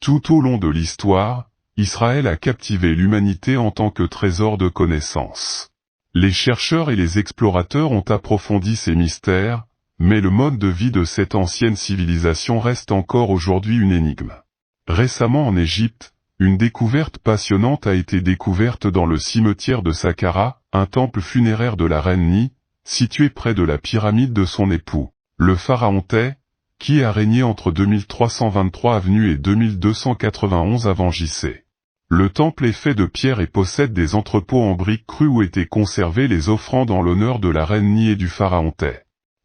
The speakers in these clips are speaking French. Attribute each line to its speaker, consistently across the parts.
Speaker 1: Tout au long de l'histoire, Israël a captivé l'humanité en tant que trésor de connaissances. Les chercheurs et les explorateurs ont approfondi ces mystères, mais le mode de vie de cette ancienne civilisation reste encore aujourd'hui une énigme. Récemment en Égypte, une découverte passionnante a été découverte dans le cimetière de Saqqara, un temple funéraire de la reine Ni, situé près de la pyramide de son époux, le pharaon Thé, qui a régné entre 2323 avenue et 2291 avant JC. Le temple est fait de pierre et possède des entrepôts en briques crues où étaient conservées les offrandes en l'honneur de la reine Ni et du pharaon Thé.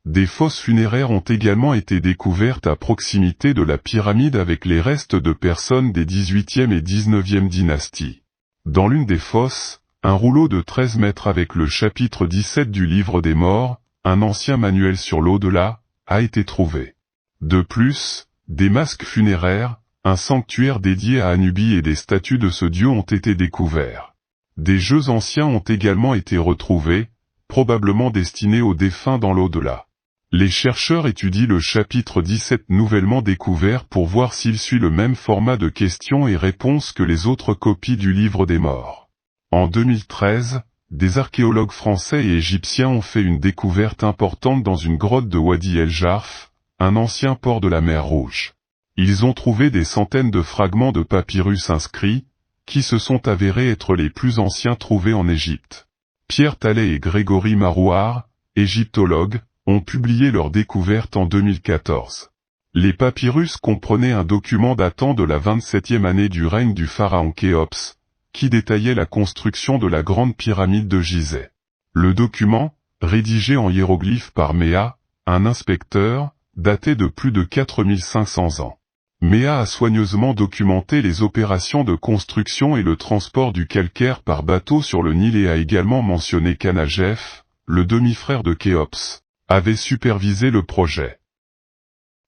Speaker 1: Des fosses funéraires ont également été découvertes à proximité de la pyramide avec les restes de personnes des 18e et 19e dynasties. Dans l'une des fosses, un rouleau de 13 mètres avec le chapitre 17 du livre des morts, un ancien manuel sur l'au-delà, a été trouvé. De plus, des masques funéraires, un sanctuaire dédié à Anubis et des statues de ce dieu ont été découverts. Des jeux anciens ont également été retrouvés, probablement destinés aux défunts dans l'au-delà. Les chercheurs étudient le chapitre 17 nouvellement découvert pour voir s'il suit le même format de questions et réponses que les autres copies du livre des morts. En 2013, des archéologues français et égyptiens ont fait une découverte importante dans une grotte de Wadi el-Jarf, un ancien port de la mer Rouge. Ils ont trouvé des centaines de fragments de papyrus inscrits, qui se sont avérés être les plus anciens trouvés en Égypte. Pierre Tallet et Grégory Marouard, égyptologues, ont publié leur découverte en 2014. Les papyrus comprenaient un document datant de la 27e année du règne du pharaon Khéops, qui détaillait la construction de la grande pyramide de Gizeh. Le document, rédigé en hiéroglyphes par Méa, un inspecteur, datait de plus de 4500 ans. Méa a soigneusement documenté les opérations de construction et le transport du calcaire par bateau sur le Nil et a également mentionné qu'Anajef, le demi-frère de Khéops, avait supervisé le projet.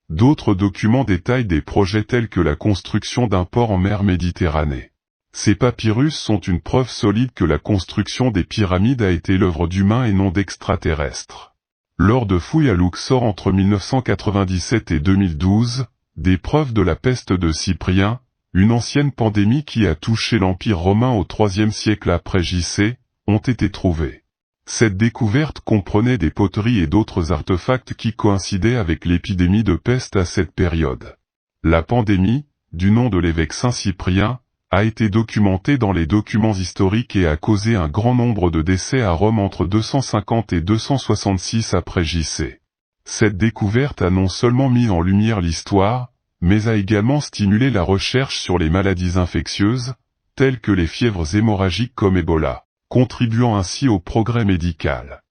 Speaker 1: D'autres documents détaillent des projets tels que la construction d'un port en mer Méditerranée. Ces papyrus sont une preuve solide que la construction des pyramides a été l'œuvre d'humains et non d'extraterrestres. Lors de fouilles à Luxor entre 1997 et 2012, des preuves de la peste de Cyprien, une ancienne pandémie qui a touché l'Empire romain au IIIe siècle après JC, ont été trouvées. Cette découverte comprenait des poteries et d'autres artefacts qui coïncidaient avec l'épidémie de peste à cette période. La pandémie, du nom de l'évêque Saint Cyprien, a été documentée dans les documents historiques et a causé un grand nombre de décès à Rome entre 250 et 266 après JC. Cette découverte a non seulement mis en lumière l'histoire, mais a également stimulé la recherche sur les maladies infectieuses, telles que les fièvres hémorragiques comme Ebola, contribuant ainsi au progrès médical.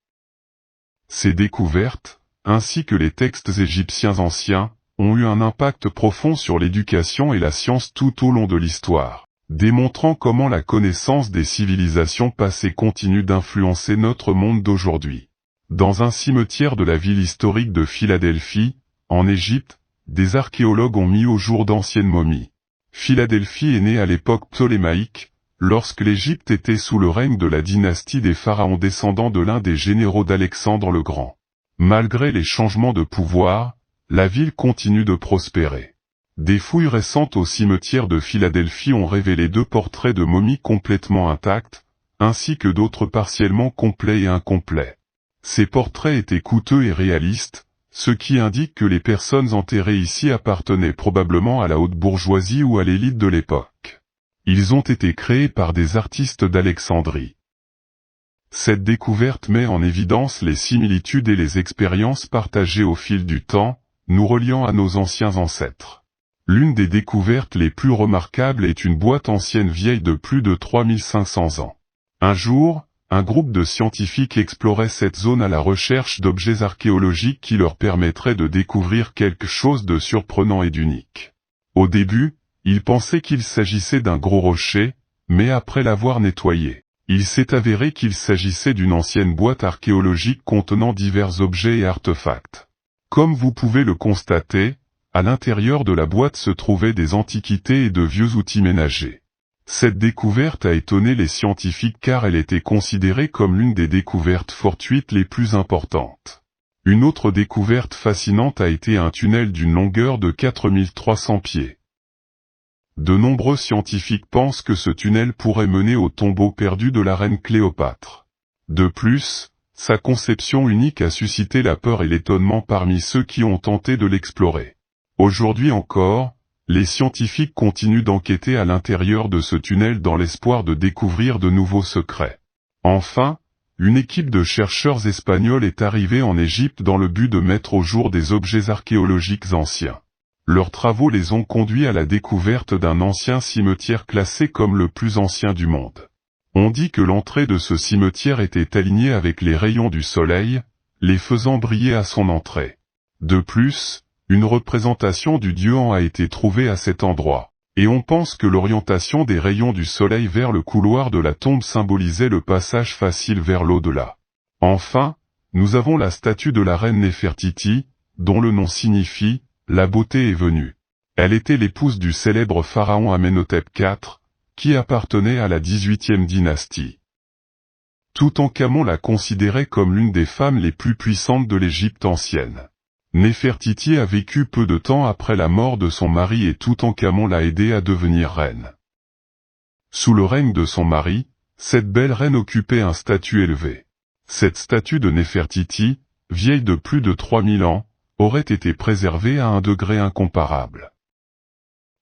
Speaker 1: Ces découvertes, ainsi que les textes égyptiens anciens, ont eu un impact profond sur l'éducation et la science tout au long de l'histoire, démontrant comment la connaissance des civilisations passées continue d'influencer notre monde d'aujourd'hui. Dans un cimetière de la ville historique de Philadelphie, en Égypte, des archéologues ont mis au jour d'anciennes momies. Philadelphie est née à l'époque ptolémaïque, lorsque l'Égypte était sous le règne de la dynastie des pharaons descendants de l'un des généraux d'Alexandre le Grand. Malgré les changements de pouvoir, la ville continue de prospérer. Des fouilles récentes au cimetière de Philadelphie ont révélé 2 portraits de momies complètement intacts, ainsi que d'autres partiellement complets et incomplets. Ces portraits étaient coûteux et réalistes, ce qui indique que les personnes enterrées ici appartenaient probablement à la haute bourgeoisie ou à l'élite de l'époque. Ils ont été créés par des artistes d'Alexandrie. Cette découverte met en évidence les similitudes et les expériences partagées au fil du temps, nous reliant à nos anciens ancêtres. L'une des découvertes les plus remarquables est une boîte ancienne vieille de plus de 3500 ans. Un jour, un groupe de scientifiques explorait cette zone à la recherche d'objets archéologiques qui leur permettraient de découvrir quelque chose de surprenant et d'unique. Au début, ils pensaient qu'il s'agissait d'un gros rocher, mais après l'avoir nettoyé, il s'est avéré qu'il s'agissait d'une ancienne boîte archéologique contenant divers objets et artefacts. Comme vous pouvez le constater, à l'intérieur de la boîte se trouvaient des antiquités et de vieux outils ménagers. Cette découverte a étonné les scientifiques car elle était considérée comme l'une des découvertes fortuites les plus importantes. Une autre découverte fascinante a été un tunnel d'une longueur de 4300 pieds. De nombreux scientifiques pensent que ce tunnel pourrait mener au tombeau perdu de la reine Cléopâtre. De plus, sa conception unique a suscité la peur et l'étonnement parmi ceux qui ont tenté de l'explorer. Aujourd'hui encore, les scientifiques continuent d'enquêter à l'intérieur de ce tunnel dans l'espoir de découvrir de nouveaux secrets. Enfin, une équipe de chercheurs espagnols est arrivée en Égypte dans le but de mettre au jour des objets archéologiques anciens. Leurs travaux les ont conduits à la découverte d'un ancien cimetière classé comme le plus ancien du monde. On dit que l'entrée de ce cimetière était alignée avec les rayons du soleil, les faisant briller à son entrée. De plus, une représentation du dieu An a été trouvée à cet endroit, et on pense que l'orientation des rayons du soleil vers le couloir de la tombe symbolisait le passage facile vers l'au-delà. Enfin, nous avons la statue de la reine Néfertiti, dont le nom signifie « la beauté est venue ». Elle était l'épouse du célèbre pharaon Amenhotep IV, qui appartenait à la 18e dynastie. Toutankhamon la considérait comme l'une des femmes les plus puissantes de l'Égypte ancienne. Néfertiti a vécu peu de temps après la mort de son mari et Toutankhamon l'a aidée à devenir reine. Sous le règne de son mari, cette belle reine occupait un statut élevé. Cette statue de Néfertiti, vieille de plus de 3000 ans, aurait été préservée à un degré incomparable.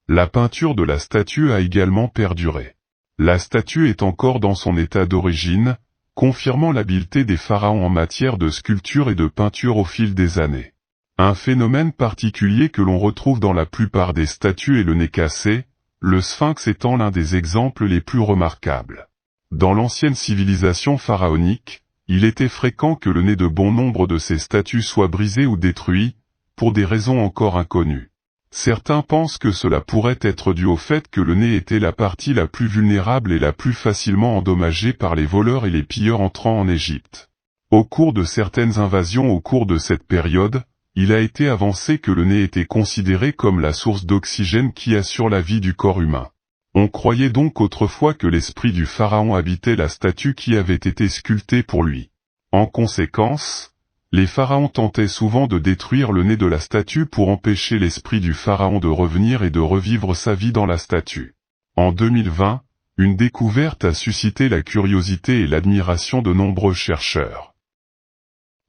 Speaker 1: La peinture de la statue a également perduré. La statue est encore dans son état d'origine, confirmant l'habileté des pharaons en matière de sculpture et de peinture au fil des années. Un phénomène particulier que l'on retrouve dans la plupart des statues est le nez cassé, le sphinx étant l'un des exemples les plus remarquables. Dans l'ancienne civilisation pharaonique, il était fréquent que le nez de bon nombre de ces statues soit brisé ou détruit, pour des raisons encore inconnues. Certains pensent que cela pourrait être dû au fait que le nez était la partie la plus vulnérable et la plus facilement endommagée par les voleurs et les pilleurs entrant en Égypte. Au cours de certaines invasions au cours de cette période, il a été avancé que le nez était considéré comme la source d'oxygène qui assure la vie du corps humain. On croyait donc autrefois que l'esprit du pharaon habitait la statue qui avait été sculptée pour lui. En conséquence, les pharaons tentaient souvent de détruire le nez de la statue pour empêcher l'esprit du pharaon de revenir et de revivre sa vie dans la statue. En 2020, une découverte a suscité la curiosité et l'admiration de nombreux chercheurs.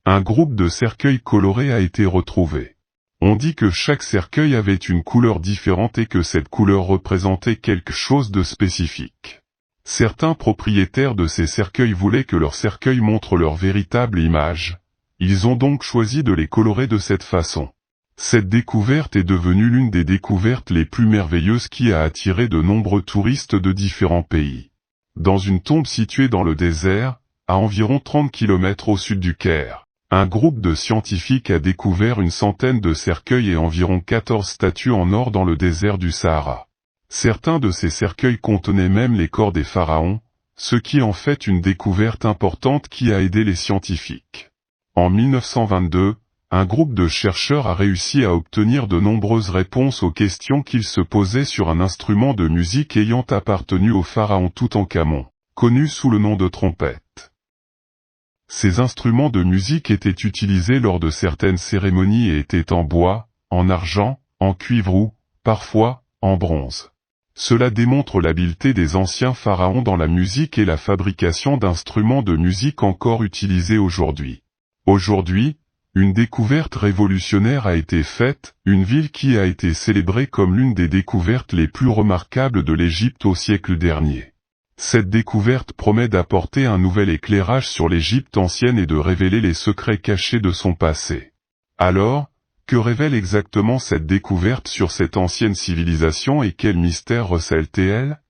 Speaker 1: Un groupe de cercueils colorés a été retrouvé. On dit que chaque cercueil avait une couleur différente et que cette couleur représentait quelque chose de spécifique. Certains propriétaires de ces cercueils voulaient que leurs cercueils montrent leur véritable image. Ils ont donc choisi de les colorer de cette façon. Cette découverte est devenue l'une des découvertes les plus merveilleuses qui a attiré de nombreux touristes de différents pays. Dans une tombe située dans le désert, à environ 30 km au sud du Caire, un groupe de scientifiques a découvert une centaine de cercueils et environ 14 statues en or dans le désert du Sahara. Certains de ces cercueils contenaient même les corps des pharaons, ce qui en fait une découverte importante qui a aidé les scientifiques. En 1922, un groupe de chercheurs a réussi à obtenir de nombreuses réponses aux questions qu'ils se posaient sur un instrument de musique ayant appartenu au pharaon Toutankhamon, connu sous le nom de trompette. Ces instruments de musique étaient utilisés lors de certaines cérémonies et étaient en bois, en argent, en cuivre ou, parfois, en bronze. Cela démontre l'habileté des anciens pharaons dans la musique et la fabrication d'instruments de musique encore utilisés aujourd'hui. Aujourd'hui, une découverte révolutionnaire a été faite, une ville qui a été célébrée comme l'une des découvertes les plus remarquables de l'Égypte au siècle dernier. Cette découverte promet d'apporter un nouvel éclairage sur l'Égypte ancienne et de révéler les secrets cachés de son passé. Alors, que révèle exactement cette découverte sur cette ancienne civilisation et quel mystère recèle-t-elle?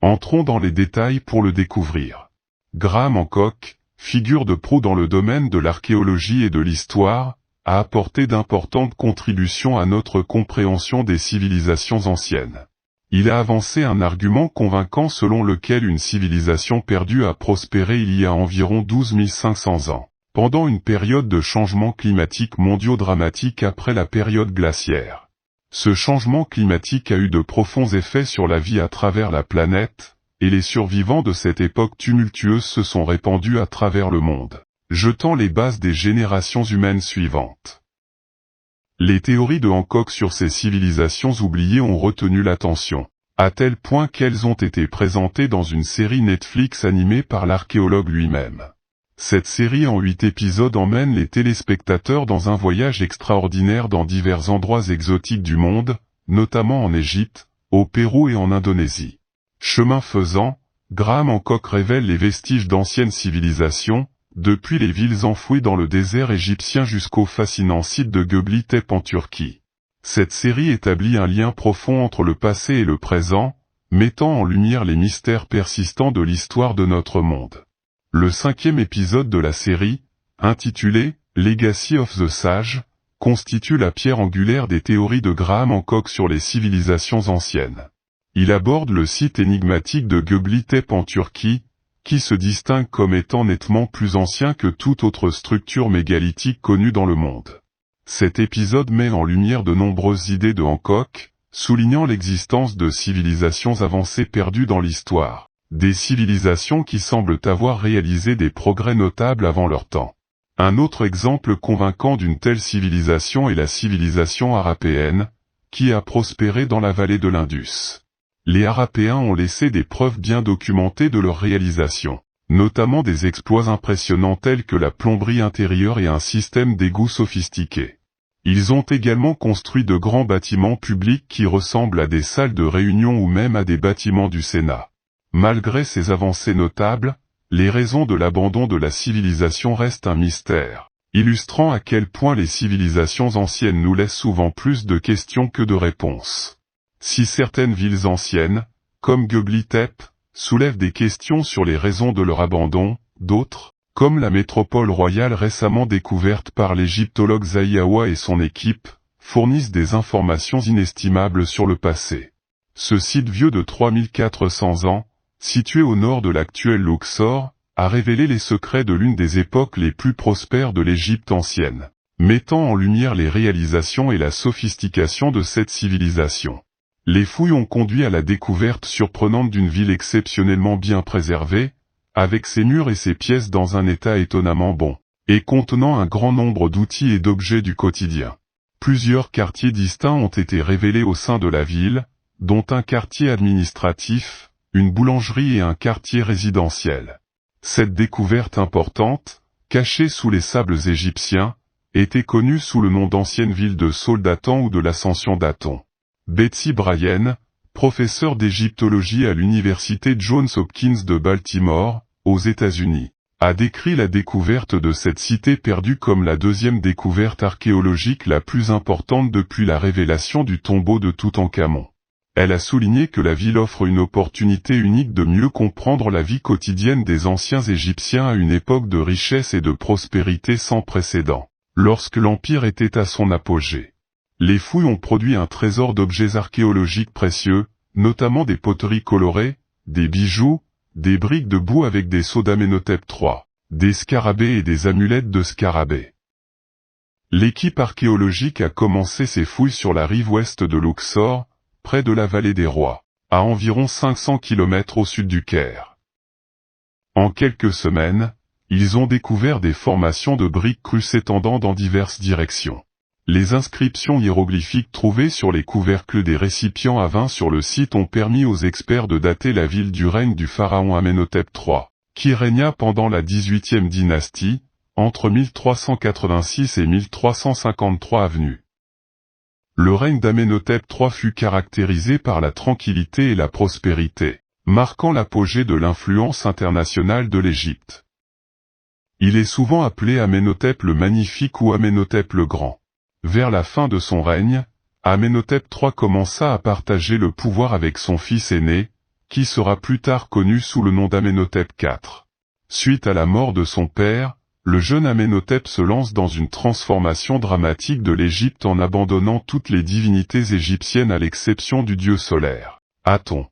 Speaker 1: Entrons dans les détails pour le découvrir. Graham Hancock, figure de proue dans le domaine de l'archéologie et de l'histoire, a apporté d'importantes contributions à notre compréhension des civilisations anciennes. Il a avancé un argument convaincant selon lequel une civilisation perdue a prospéré il y a environ 12 500 ans, pendant une période de changements climatiques mondiaux dramatiques après la période glaciaire. Ce changement climatique a eu de profonds effets sur la vie à travers la planète, et les survivants de cette époque tumultueuse se sont répandus à travers le monde, jetant les bases des générations humaines suivantes. Les théories de Hancock sur ces civilisations oubliées ont retenu l'attention, à tel point qu'elles ont été présentées dans une série Netflix animée par l'archéologue lui-même. Cette série en 8 épisodes emmène les téléspectateurs dans un voyage extraordinaire dans divers endroits exotiques du monde, notamment en Égypte, au Pérou et en Indonésie. Chemin faisant, Graham Hancock révèle les vestiges d'anciennes civilisations, depuis les villes enfouies dans le désert égyptien jusqu'au fascinant site de Göbekli Tepe en Turquie. Cette série établit un lien profond entre le passé et le présent, mettant en lumière les mystères persistants de l'histoire de notre monde. Le 5e épisode de la série, intitulé « Legacy of the Sage », constitue la pierre angulaire des théories de Graham Hancock sur les civilisations anciennes. Il aborde le site énigmatique de Göbekli Tepe en Turquie, qui se distingue comme étant nettement plus ancien que toute autre structure mégalithique connue dans le monde. Cet épisode met en lumière de nombreuses idées de Hancock, soulignant l'existence de civilisations avancées perdues dans l'histoire. Des civilisations qui semblent avoir réalisé des progrès notables avant leur temps. Un autre exemple convaincant d'une telle civilisation est la civilisation harapéenne, qui a prospéré dans la vallée de l'Indus. Les Harapéens ont laissé des preuves bien documentées de leur réalisation, notamment des exploits impressionnants tels que la plomberie intérieure et un système d'égouts sophistiqué. Ils ont également construit de grands bâtiments publics qui ressemblent à des salles de réunion ou même à des bâtiments du Sénat. Malgré ces avancées notables, les raisons de l'abandon de la civilisation restent un mystère, illustrant à quel point les civilisations anciennes nous laissent souvent plus de questions que de réponses. Si certaines villes anciennes, comme Göbekli Tepe, soulèvent des questions sur les raisons de leur abandon, d'autres, comme la métropole royale récemment découverte par l'égyptologue Zahiawa et son équipe, fournissent des informations inestimables sur le passé. Ce site vieux de 3400 ans, situé au nord de l'actuel Luxor, a révélé les secrets de l'une des époques les plus prospères de l'Égypte ancienne, mettant en lumière les réalisations et la sophistication de cette civilisation. Les fouilles ont conduit à la découverte surprenante d'une ville exceptionnellement bien préservée, avec ses murs et ses pièces dans un état étonnamment bon, et contenant un grand nombre d'outils et d'objets du quotidien. Plusieurs quartiers distincts ont été révélés au sein de la ville, dont un quartier administratif, une boulangerie et un quartier résidentiel. Cette découverte importante, cachée sous les sables égyptiens, était connue sous le nom d'ancienne ville de Saule d'Aton ou de l'Ascension d'Aton. Betsy Bryan, professeure d'égyptologie à l'université Johns Hopkins de Baltimore, aux États-Unis, a décrit la découverte de cette cité perdue comme la deuxième découverte archéologique la plus importante depuis la révélation du tombeau de Toutankhamon. Elle a souligné que la ville offre une opportunité unique de mieux comprendre la vie quotidienne des anciens Égyptiens à une époque de richesse et de prospérité sans précédent, lorsque l'Empire était à son apogée. Les fouilles ont produit un trésor d'objets archéologiques précieux, notamment des poteries colorées, des bijoux, des briques de boue avec des sceaux d'Amenhotep III, des scarabées et des amulettes de scarabées. L'équipe archéologique a commencé ses fouilles sur la rive ouest de Luxor, près de la vallée des Rois, à environ 500 km au sud du Caire. En quelques semaines, ils ont découvert des formations de briques crues s'étendant dans diverses directions. Les inscriptions hiéroglyphiques trouvées sur les couvercles des récipients à vin sur le site ont permis aux experts de dater la ville du règne du pharaon Amenhotep III, qui régna pendant la 18e dynastie, entre 1386 et 1353 avenue. Le règne d'Amenhotep III fut caractérisé par la tranquillité et la prospérité, marquant l'apogée de l'influence internationale de l'Égypte. Il est souvent appelé Amenhotep le Magnifique ou Amenhotep le Grand. Vers la fin de son règne, Amenhotep III commença à partager le pouvoir avec son fils aîné, qui sera plus tard connu sous le nom d'Amenhotep IV. Suite à la mort de son père, le jeune Amenhotep se lance dans une transformation dramatique de l'Égypte en abandonnant toutes les divinités égyptiennes à l'exception du dieu solaire, Aton.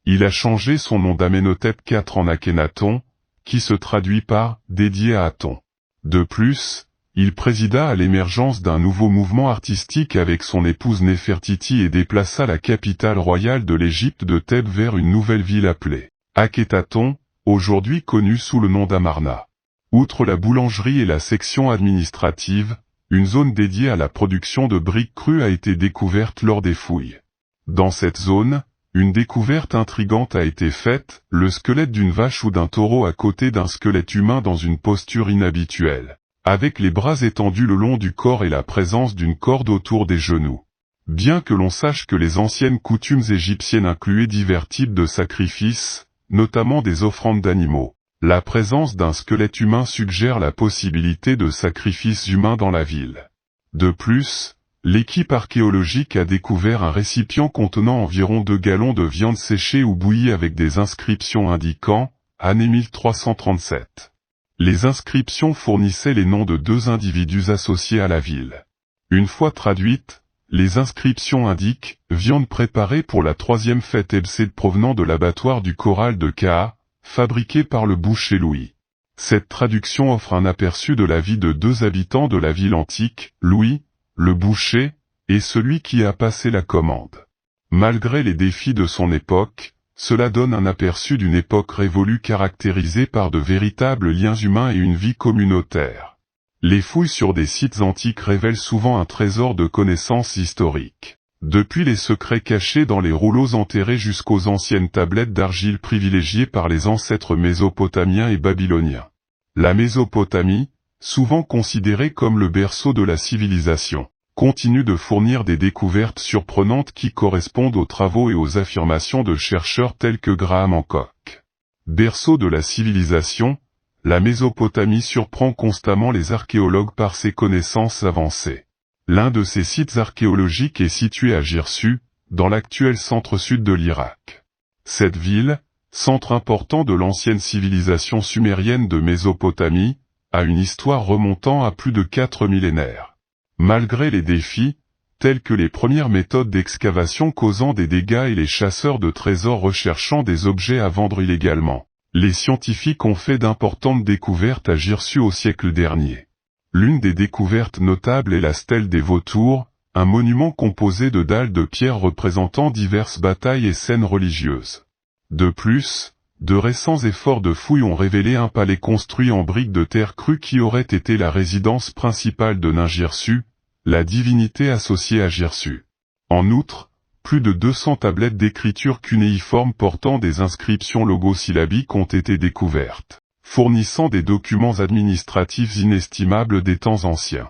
Speaker 1: Il a changé son nom d'Amenhotep IV en Akhenaton, qui se traduit par « dédié à Aton ». De plus, il présida à l'émergence d'un nouveau mouvement artistique avec son épouse Néfertiti et déplaça la capitale royale de l'Égypte de Thèbes vers une nouvelle ville appelée Akhénaton, aujourd'hui connue sous le nom d'Amarna. Outre la boulangerie et la section administrative, une zone dédiée à la production de briques crues a été découverte lors des fouilles. Dans cette zone, une découverte intrigante a été faite, le squelette d'une vache ou d'un taureau à côté d'un squelette humain dans une posture inhabituelle, avec les bras étendus le long du corps et la présence d'une corde autour des genoux. Bien que l'on sache que les anciennes coutumes égyptiennes incluaient divers types de sacrifices, notamment des offrandes d'animaux, la présence d'un squelette humain suggère la possibilité de sacrifices humains dans la ville. De plus, l'équipe archéologique a découvert un récipient contenant environ 2 gallons de viande séchée ou bouillie avec des inscriptions indiquant « année 1337 ». Les inscriptions fournissaient les noms de 2 individus associés à la ville. Une fois traduites, les inscriptions indiquent « viande préparée pour la 3e fête Ebsed provenant de l'abattoir du corral de Kaa, fabriquée par le boucher Louis ». Cette traduction offre un aperçu de la vie de 2 habitants de la ville antique, Louis, le boucher, et celui qui a passé la commande. Malgré les défis de son époque, cela donne un aperçu d'une époque révolue caractérisée par de véritables liens humains et une vie communautaire. Les fouilles sur des sites antiques révèlent souvent un trésor de connaissances historiques. Depuis les secrets cachés dans les rouleaux enterrés jusqu'aux anciennes tablettes d'argile privilégiées par les ancêtres mésopotamiens et babyloniens. La Mésopotamie, souvent considérée comme le berceau de la civilisation, continue de fournir des découvertes surprenantes qui correspondent aux travaux et aux affirmations de chercheurs tels que Graham Hancock. Berceau de la civilisation, la Mésopotamie surprend constamment les archéologues par ses connaissances avancées. L'un de ces sites archéologiques est situé à Girsu, dans l'actuel centre-sud de l'Irak. Cette ville, centre important de l'ancienne civilisation sumérienne de Mésopotamie, a une histoire remontant à plus de 4 millénaires. Malgré les défis, tels que les premières méthodes d'excavation causant des dégâts et les chasseurs de trésors recherchant des objets à vendre illégalement, les scientifiques ont fait d'importantes découvertes à Girsu au siècle dernier. L'une des découvertes notables est la stèle des vautours, un monument composé de dalles de pierre représentant diverses batailles et scènes religieuses. De plus, de récents efforts de fouilles ont révélé un palais construit en briques de terre crue qui aurait été la résidence principale de Ningirsu, la divinité associée à Girsu. En outre, plus de 200 tablettes d'écriture cunéiforme portant des inscriptions logosyllabiques ont été découvertes, fournissant des documents administratifs inestimables des temps anciens.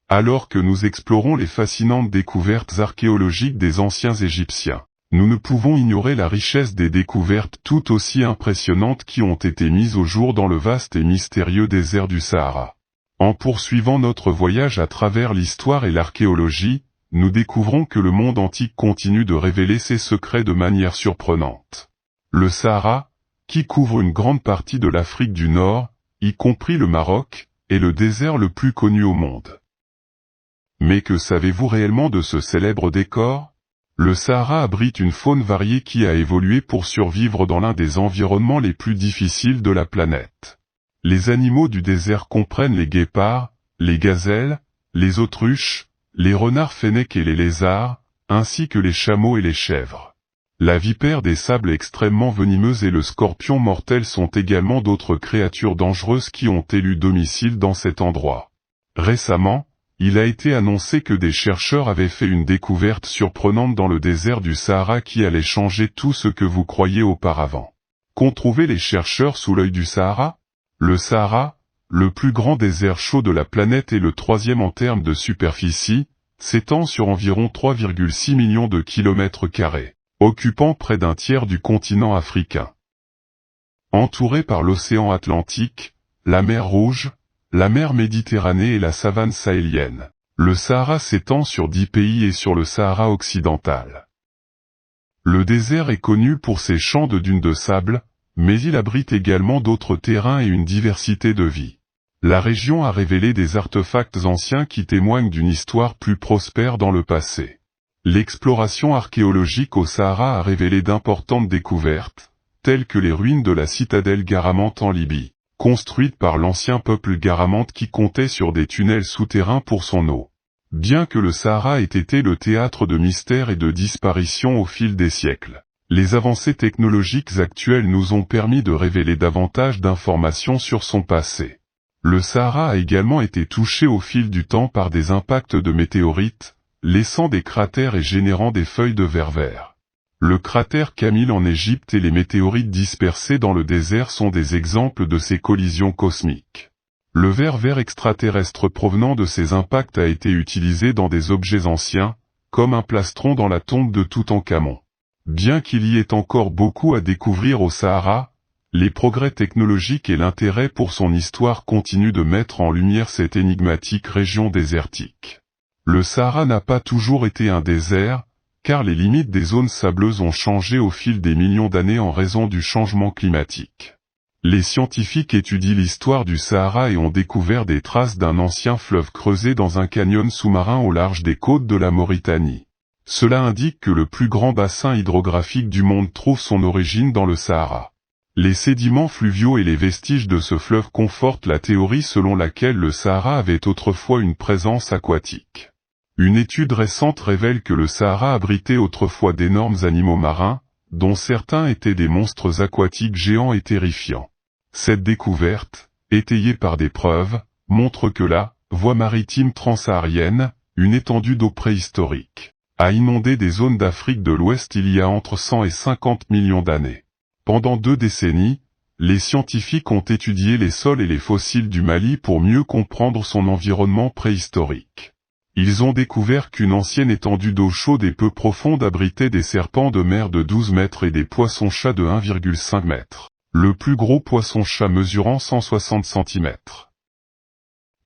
Speaker 1: Alors que nous explorons les fascinantes découvertes archéologiques des anciens Égyptiens, nous ne pouvons ignorer la richesse des découvertes tout aussi impressionnantes qui ont été mises au jour dans le vaste et mystérieux désert du Sahara. En poursuivant notre voyage à travers l'histoire et l'archéologie, nous découvrons que le monde antique continue de révéler ses secrets de manière surprenante. Le Sahara, qui couvre une grande partie de l'Afrique du Nord, y compris le Maroc, est le désert le plus connu au monde. Mais que savez-vous réellement de ce célèbre décor? Le Sahara abrite une faune variée qui a évolué pour survivre dans l'un des environnements les plus difficiles de la planète. Les animaux du désert comprennent les guépards, les gazelles, les autruches, les renards fennecs et les lézards, ainsi que les chameaux et les chèvres. La vipère des sables extrêmement venimeuse et le scorpion mortel sont également d'autres créatures dangereuses qui ont élu domicile dans cet endroit. Récemment, il a été annoncé que des chercheurs avaient fait une découverte surprenante dans le désert du Sahara qui allait changer tout ce que vous croyiez auparavant. Qu'ont trouvé les chercheurs sous l'œil du Sahara? Le Sahara, le plus grand désert chaud de la planète et le 3e en termes de superficie, s'étend sur environ 3,6 millions de kilomètres carrés, occupant près d'un tiers du continent africain. Entouré par l'océan Atlantique, la mer Rouge, la mer Méditerranée et la savane sahélienne, le Sahara s'étend sur 10 pays et sur le Sahara occidental. Le désert est connu pour ses champs de dunes de sable, mais il abrite également d'autres terrains et une diversité de vie. La région a révélé des artefacts anciens qui témoignent d'une histoire plus prospère dans le passé. L'exploration archéologique au Sahara a révélé d'importantes découvertes, telles que les ruines de la citadelle Garamante en Libye, construite par l'ancien peuple Garamante qui comptait sur des tunnels souterrains pour son eau. Bien que le Sahara ait été le théâtre de mystères et de disparitions au fil des siècles, les avancées technologiques actuelles nous ont permis de révéler davantage d'informations sur son passé. Le Sahara a également été touché au fil du temps par des impacts de météorites, laissant des cratères et générant des feuilles de verre vert. Le cratère Camille en Égypte et les météorites dispersées dans le désert sont des exemples de ces collisions cosmiques. Le verre vert extraterrestre provenant de ces impacts a été utilisé dans des objets anciens, comme un plastron dans la tombe de Toutankhamon. Bien qu'il y ait encore beaucoup à découvrir au Sahara, les progrès technologiques et l'intérêt pour son histoire continuent de mettre en lumière cette énigmatique région désertique. Le Sahara n'a pas toujours été un désert, car les limites des zones sableuses ont changé au fil des millions d'années en raison du changement climatique. Les scientifiques étudient l'histoire du Sahara et ont découvert des traces d'un ancien fleuve creusé dans un canyon sous-marin au large des côtes de la Mauritanie. Cela indique que le plus grand bassin hydrographique du monde trouve son origine dans le Sahara. Les sédiments fluviaux et les vestiges de ce fleuve confortent la théorie selon laquelle le Sahara avait autrefois une présence aquatique. Une étude récente révèle que le Sahara abritait autrefois d'énormes animaux marins, dont certains étaient des monstres aquatiques géants et terrifiants. Cette découverte, étayée par des preuves, montre que la voie maritime transsaharienne, une étendue d'eau préhistorique, a inondé des zones d'Afrique de l'Ouest il y a entre 100 et 50 millions d'années. Pendant 2 décennies, les scientifiques ont étudié les sols et les fossiles du Mali pour mieux comprendre son environnement préhistorique. Ils ont découvert qu'une ancienne étendue d'eau chaude et peu profonde abritait des serpents de mer de 12 mètres et des poissons-chats de 1,5 mètre. Le plus gros poisson-chat mesurant 160 cm.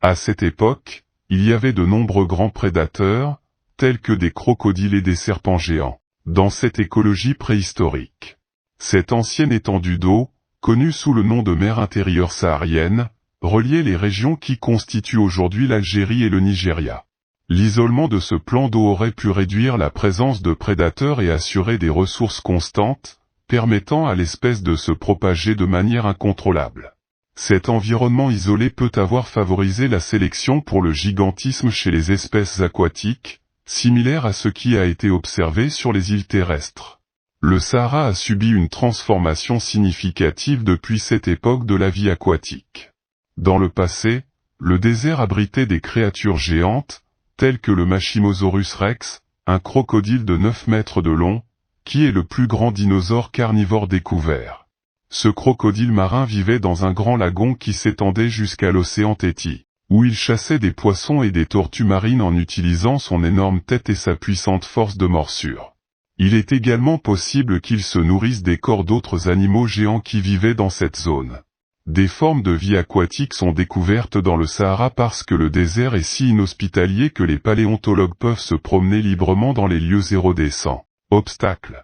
Speaker 1: À cette époque, il y avait de nombreux grands prédateurs, tels que des crocodiles et des serpents géants, dans cette écologie préhistorique. Cette ancienne étendue d'eau, connue sous le nom de mer intérieure saharienne, reliait les régions qui constituent aujourd'hui l'Algérie et le Nigeria. L'isolement de ce plan d'eau aurait pu réduire la présence de prédateurs et assurer des ressources constantes, permettant à l'espèce de se propager de manière incontrôlable. Cet environnement isolé peut avoir favorisé la sélection pour le gigantisme chez les espèces aquatiques, similaire à ce qui a été observé sur les îles terrestres. Le Sahara a subi une transformation significative depuis cette époque de la vie aquatique. Dans le passé, le désert abritait des créatures géantes, telles que le Machimosaurus rex, un crocodile de 9 mètres de long, qui est le plus grand dinosaure carnivore découvert. Ce crocodile marin vivait dans un grand lagon qui s'étendait jusqu'à l'océan Téti, où il chassait des poissons et des tortues marines en utilisant son énorme tête et sa puissante force de morsure. Il est également possible qu'il se nourrisse des corps d'autres animaux géants qui vivaient dans cette zone. Des formes de vie aquatique sont découvertes dans le Sahara parce que le désert est si inhospitalier que les paléontologues peuvent se promener librement dans les lieux érodés sans obstacle.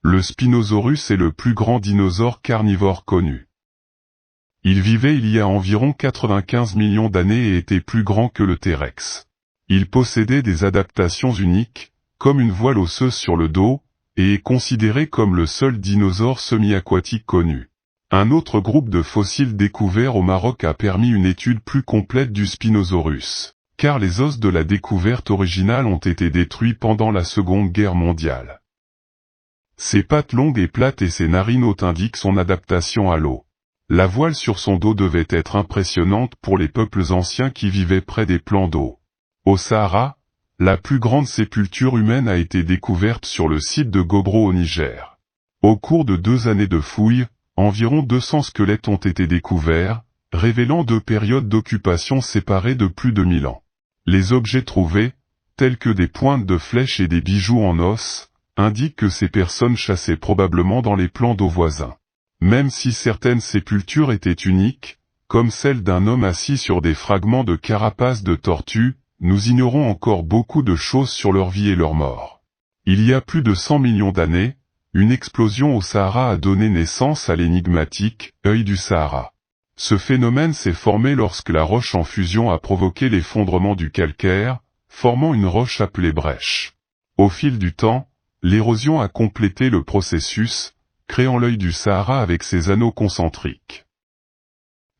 Speaker 1: Le Spinosaurus est le plus grand dinosaure carnivore connu. Il vivait il y a environ 95 millions d'années et était plus grand que le T-Rex. Il possédait des adaptations uniques, comme une voile osseuse sur le dos, et est considéré comme le seul dinosaure semi-aquatique connu. Un autre groupe de fossiles découverts au Maroc a permis une étude plus complète du Spinosaurus, car les os de la découverte originale ont été détruits pendant la Seconde Guerre mondiale. Ses pattes longues et plates et ses narines hautes indiquent son adaptation à l'eau. La voile sur son dos devait être impressionnante pour les peuples anciens qui vivaient près des plans d'eau. Au Sahara, la plus grande sépulture humaine a été découverte sur le site de Gobro au Niger. Au cours de 2 années de fouilles, environ 200 squelettes ont été découverts, révélant 2 périodes d'occupation séparées de plus de 1000 ans. Les objets trouvés, tels que des pointes de flèches et des bijoux en os, indiquent que ces personnes chassaient probablement dans les plans d'eau voisins. Même si certaines sépultures étaient uniques, comme celle d'un homme assis sur des fragments de carapace de tortue, nous ignorons encore beaucoup de choses sur leur vie et leur mort. Il y a plus de 100 millions d'années, une explosion au Sahara a donné naissance à l'énigmatique « œil du Sahara ». Ce phénomène s'est formé lorsque la roche en fusion a provoqué l'effondrement du calcaire, formant une roche appelée brèche. Au fil du temps, l'érosion a complété le processus, créant l'œil du Sahara avec ses anneaux concentriques.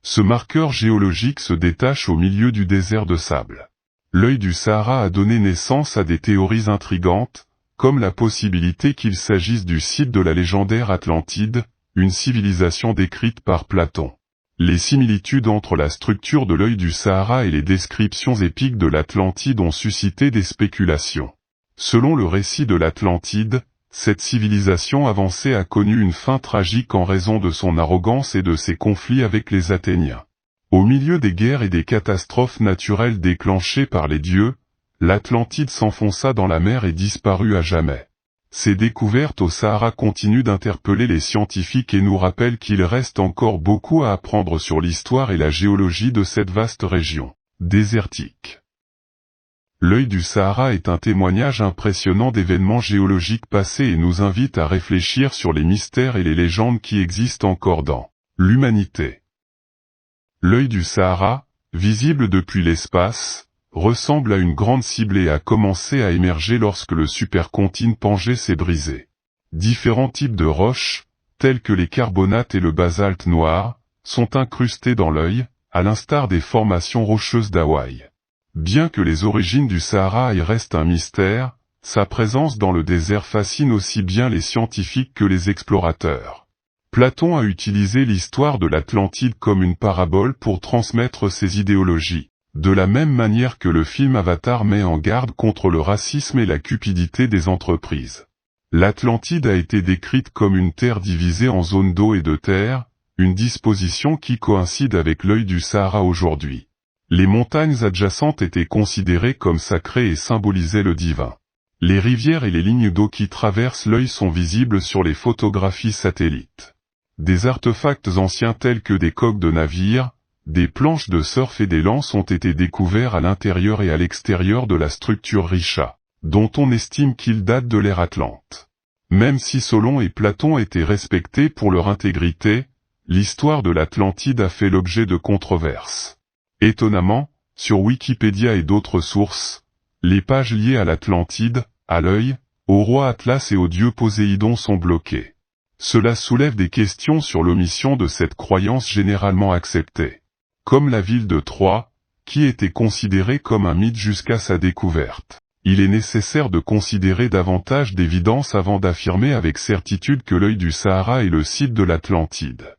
Speaker 1: Ce marqueur géologique se détache au milieu du désert de sable. L'œil du Sahara a donné naissance à des théories intrigantes, comme la possibilité qu'il s'agisse du site de la légendaire Atlantide, une civilisation décrite par Platon. Les similitudes entre la structure de l'œil du Sahara et les descriptions épiques de l'Atlantide ont suscité des spéculations. Selon le récit de l'Atlantide, cette civilisation avancée a connu une fin tragique en raison de son arrogance et de ses conflits avec les Athéniens. Au milieu des guerres et des catastrophes naturelles déclenchées par les dieux, l'Atlantide s'enfonça dans la mer et disparut à jamais. Ces découvertes au Sahara continuent d'interpeller les scientifiques et nous rappellent qu'il reste encore beaucoup à apprendre sur l'histoire et la géologie de cette vaste région désertique. L'œil du Sahara est un témoignage impressionnant d'événements géologiques passés et nous invite à réfléchir sur les mystères et les légendes qui existent encore dans l'humanité. L'œil du Sahara, visible depuis l'espace, ressemble à une grande cible et a commencé à émerger lorsque le supercontinent Pangée s'est brisé. Différents types de roches, tels que les carbonates et le basalte noir, sont incrustés dans l'œil, à l'instar des formations rocheuses d'Hawaï. Bien que les origines du Sahara y restent un mystère, sa présence dans le désert fascine aussi bien les scientifiques que les explorateurs. Platon a utilisé l'histoire de l'Atlantide comme une parabole pour transmettre ses idéologies, de la même manière que le film Avatar met en garde contre le racisme et la cupidité des entreprises. L'Atlantide a été décrite comme une terre divisée en zones d'eau et de terre, une disposition qui coïncide avec l'œil du Sahara aujourd'hui. Les montagnes adjacentes étaient considérées comme sacrées et symbolisaient le divin. Les rivières et les lignes d'eau qui traversent l'œil sont visibles sur les photographies satellites. Des artefacts anciens tels que des coques de navires, des planches de surf et des lances ont été découverts à l'intérieur et à l'extérieur de la structure Richa, dont on estime qu'ils datent de l'ère Atlante. Même si Solon et Platon étaient respectés pour leur intégrité, l'histoire de l'Atlantide a fait l'objet de controverses. Étonnamment, sur Wikipédia et d'autres sources, les pages liées à l'Atlantide, à l'œil, au roi Atlas et au dieu Poséidon sont bloquées. Cela soulève des questions sur l'omission de cette croyance généralement acceptée. Comme la ville de Troie, qui était considérée comme un mythe jusqu'à sa découverte. Il est nécessaire de considérer davantage d'évidence avant d'affirmer avec certitude que l'œil du Sahara est le site de l'Atlantide.